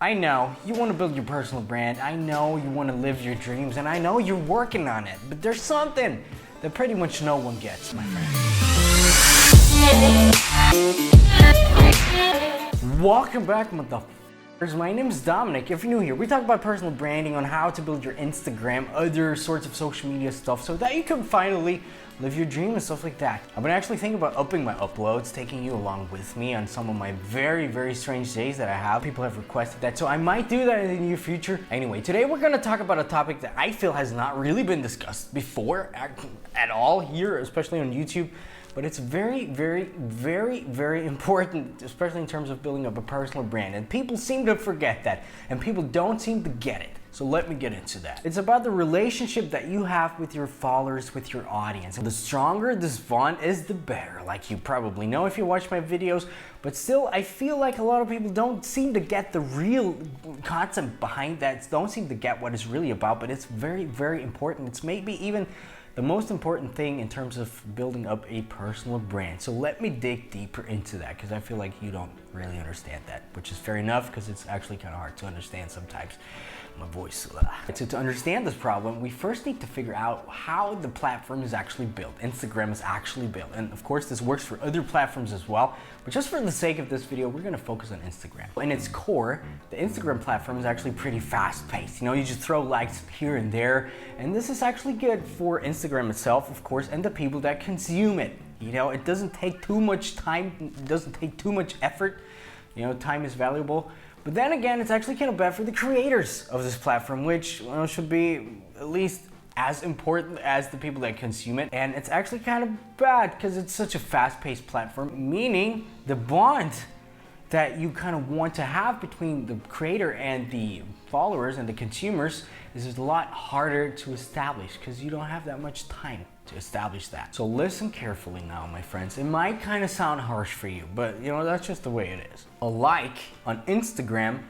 I know you want to build your personal brand, I know you want to live your dreams, and I know you're working on it, but there's something that pretty much no one gets, my friend. Welcome back, motherfuckers. My name is Dominic. If you're new here, we talk about personal branding, on how to build your Instagram, other sorts of social media stuff, so that you can finally live your dream and stuff like that. I've been actually thinking about upping my uploads, taking you along with me on some of my very strange days that I have. People have requested that, so I might do that in the near future. Anyway, today we're gonna talk about a topic that I feel has not really been discussed before at all here, especially on YouTube. But it's very important, especially in terms of building up a personal brand. And people seem to forget that, and people don't seem to get it. So let me get into that. It's about the relationship that you have with your followers, with your audience. And the stronger this bond is, the better, like you probably know if you watch my videos. But still, I feel like a lot of people don't seem to get the real concept behind that, don't seem to get what it's really about, but it's very important. It's maybe even the most important thing in terms of building up a personal brand. So let me dig deeper into that, because I feel like you don't really understand that, which is fair enough, because it's actually kind of hard to understand sometimes. My voice. So to understand this problem, we first need to figure out how the platform is actually built. Instagram is actually built. And of course, this works for other platforms as well. But just for the sake of this video, we're gonna focus on Instagram. In its core, the Instagram platform is actually pretty fast paced. You know, you just throw likes here and there. And this is actually good for Instagram itself, of course, and the people that consume it. You know, it doesn't take too much time, it doesn't take too much effort. You know, time is valuable. But then again, it's actually kind of bad for the creators of this platform, which should be at least as important as the people that consume it. And it's actually kind of bad because it's such a fast-paced platform, meaning the bond that you kind of want to have between the creator and the followers and the consumers is a lot harder to establish because you don't have that much time to establish that. So listen carefully now, my friends. It might kind of sound harsh for you, but you know, that's just the way it is. A like on Instagram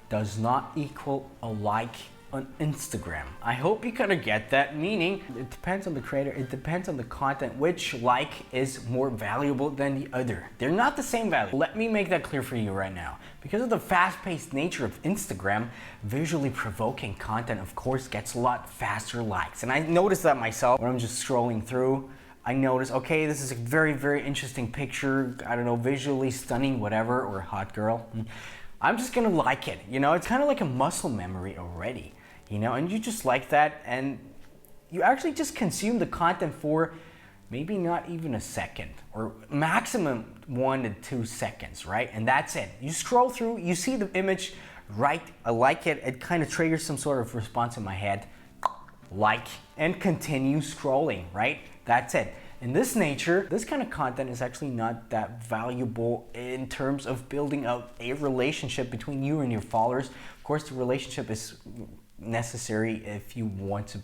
does not equal a like on Instagram. I hope you kind of get that, meaning it depends on the creator, it depends on the content, which like is more valuable than the other. They're not the same value. Let me make that clear for you right now. Because of the fast-paced nature of Instagram, visually provoking content, of course, gets a lot faster likes. And I noticed that myself when I'm just scrolling through. I noticed, okay, this is a very interesting picture, I don't know, visually stunning, whatever, or hot girl. I'm just gonna like it, you know? It's kind of like a muscle memory already, you know? And you just like that, and you actually just consume the content for maybe not even a second, or maximum 1 to 2 seconds, right? And that's it. You scroll through, you see the image, right? I like it. It kind of triggers some sort of response in my head, like, and continue scrolling, right? That's it. In this nature, this kind of content is actually not that valuable in terms of building up a relationship between you and your followers. Of course, the relationship is necessary if you want to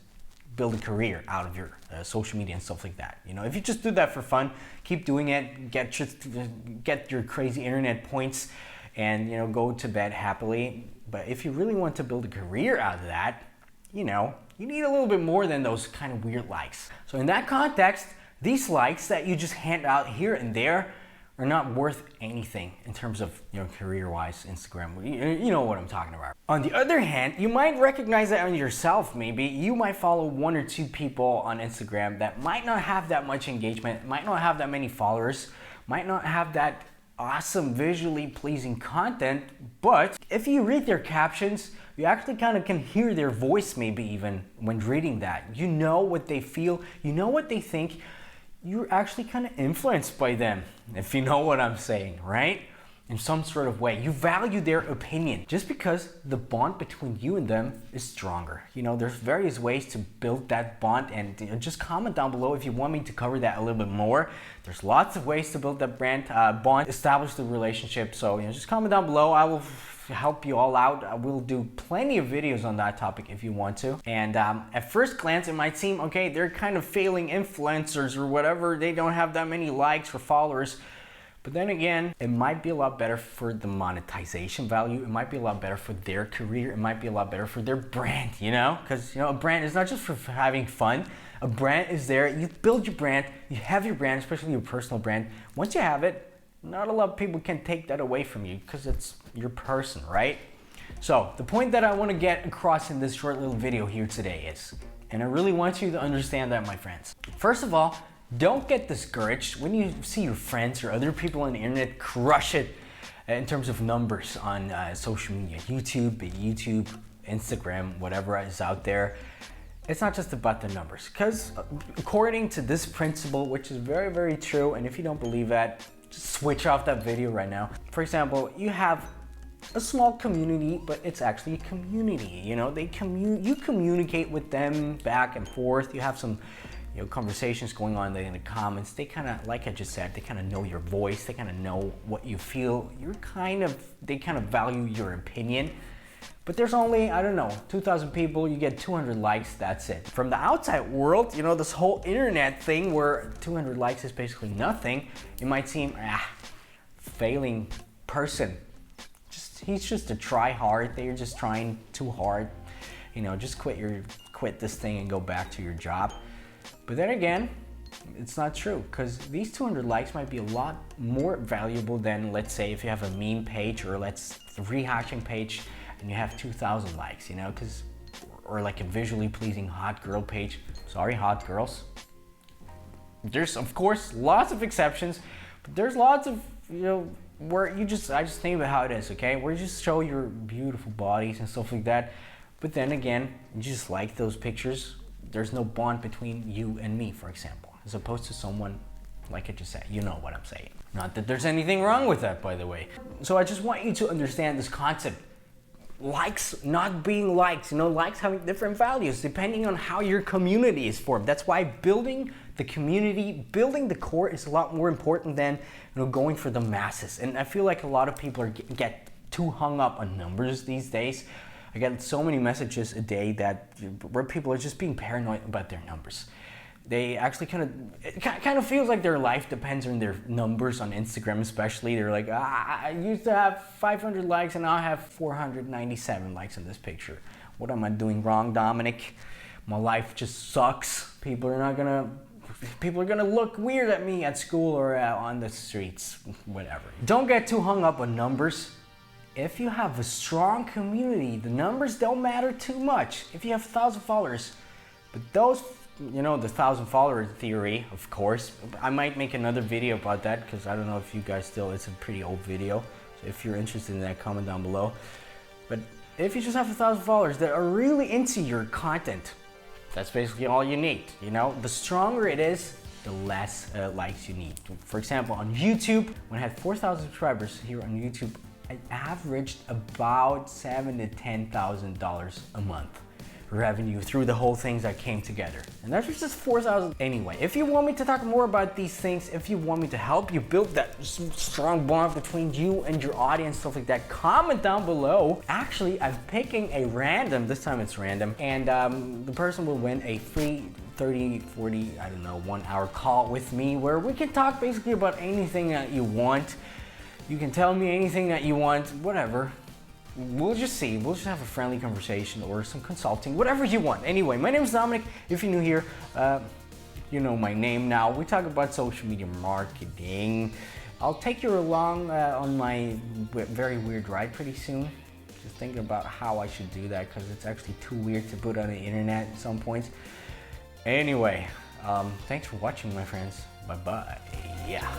build a career out of your social media and stuff like that. You know, if you just do that for fun, keep doing it, get your crazy internet points, and you know, go to bed happily. But if you really want to build a career out of that, you know, you need a little bit more than those kind of weird likes. So in that context, these likes that you just hand out here and there are not worth anything in terms of, you know, career-wise Instagram. You know what I'm talking about. On the other hand, you might recognize that on yourself. Maybe you might follow 1 or 2 people on Instagram that might not have that much engagement, might not have that many followers, might not have that awesome visually pleasing content, but if you read their captions, you actually kind of can hear their voice, maybe even when reading that. You know what they feel, you know what they think. You're actually kind of influenced by them, if you know what I'm saying, right? In some sort of way. You value their opinion just because the bond between you and them is stronger. You know, there's various ways to build that bond, and you know, just comment down below if you want me to cover that a little bit more. There's lots of ways to build that bond, establish the relationship. So, you know, just comment down below. I will help you all out. I will do plenty of videos on that topic if you want to. And at first glance, it might seem, okay, they're kind of failing influencers or whatever. They don't have that many likes or followers. But then again, it might be a lot better for the monetization value. It might be a lot better for their career. It might be a lot better for their brand, you know? Because, you know, a brand is not just for having fun. A brand is there. You build your brand. You have your brand, especially your personal brand. Once you have it, not a lot of people can take that away from you because it's your person, right? So the point that I want to get across in this short little video here today is, and I really want you to understand that, my friends. First of all, don't get discouraged when you see your friends or other people on the internet crush it in terms of numbers on social media, YouTube, Instagram, whatever is out there. It's not just about the numbers, because according to this principle, which is very, very true, and if you don't believe that, just switch off that video right now. For example, you have a small community, but it's actually a community. You know, you communicate with them back and forth. You have some, conversations going on in the comments. They kind of, like I just said, they kind of know your voice. They kind of know what you feel. They kind of value your opinion. But there's only, I don't know, 2,000 people, you get 200 likes, that's it. From the outside world, this whole internet thing where 200 likes is basically nothing, it might seem, failing person. He's just a try hard, they're just trying too hard. Just quit this thing and go back to your job. But then again, it's not true, because these 200 likes might be a lot more valuable than, let's say, if you have a meme page or a rehashing page and you have 2,000 likes, or like a visually pleasing hot girl page. Sorry, hot girls. There's, of course, lots of exceptions, but there's lots of, where I just think about how it is, okay? Where you just show your beautiful bodies and stuff like that. But then again, you just like those pictures. There's no bond between you and me, for example, as opposed to someone, like I just said, you know what I'm saying. Not that there's anything wrong with that, by the way. So I just want you to understand this concept. Likes not being likes, likes having different values depending on how your community is formed. That's why building the community, building the core is a lot more important than going for the masses. And I feel like a lot of people get too hung up on numbers these days. I get so many messages a day where people are just being paranoid about their numbers. They actually kind of feels like their life depends on their numbers on Instagram, especially. They're like, I used to have 500 likes and now I have 497 likes in this picture. What am I doing wrong, Dominik? My life just sucks. People are gonna look weird at me at school or on the streets, whatever. Don't get too hung up on numbers. If you have a strong community, the numbers don't matter too much. If you have 1,000 followers, but those, the 1,000 follower theory, of course. I might make another video about that, because I don't know if you guys it's a pretty old video. So if you're interested in that, comment down below. But if you just have 1,000 followers that are really into your content, that's basically all you need. The stronger it is, the less likes you need. For example, on YouTube, when I had 4,000 subscribers here on YouTube, I averaged about $7,000 to $10,000 a month revenue through the whole things that came together. And that's just 4,000 anyway. If you want me to talk more about these things, if you want me to help you build that strong bond between you and your audience, stuff like that, comment down below. Actually, I'm picking a random, this time it's random, and the person will win a free 30, 40, I don't know, 1 hour call with me where we can talk basically about anything that you want. You can tell me anything that you want, whatever. We'll just see. We'll just have a friendly conversation or some consulting, whatever you want. Anyway, my name is Dominik. If you're new here, you know my name now. We talk about social media marketing. I'll take you along on my very weird ride pretty soon. Just thinking about how I should do that, because it's actually too weird to put on the internet at some points. Anyway, thanks for watching, my friends. Bye-bye. Yeah.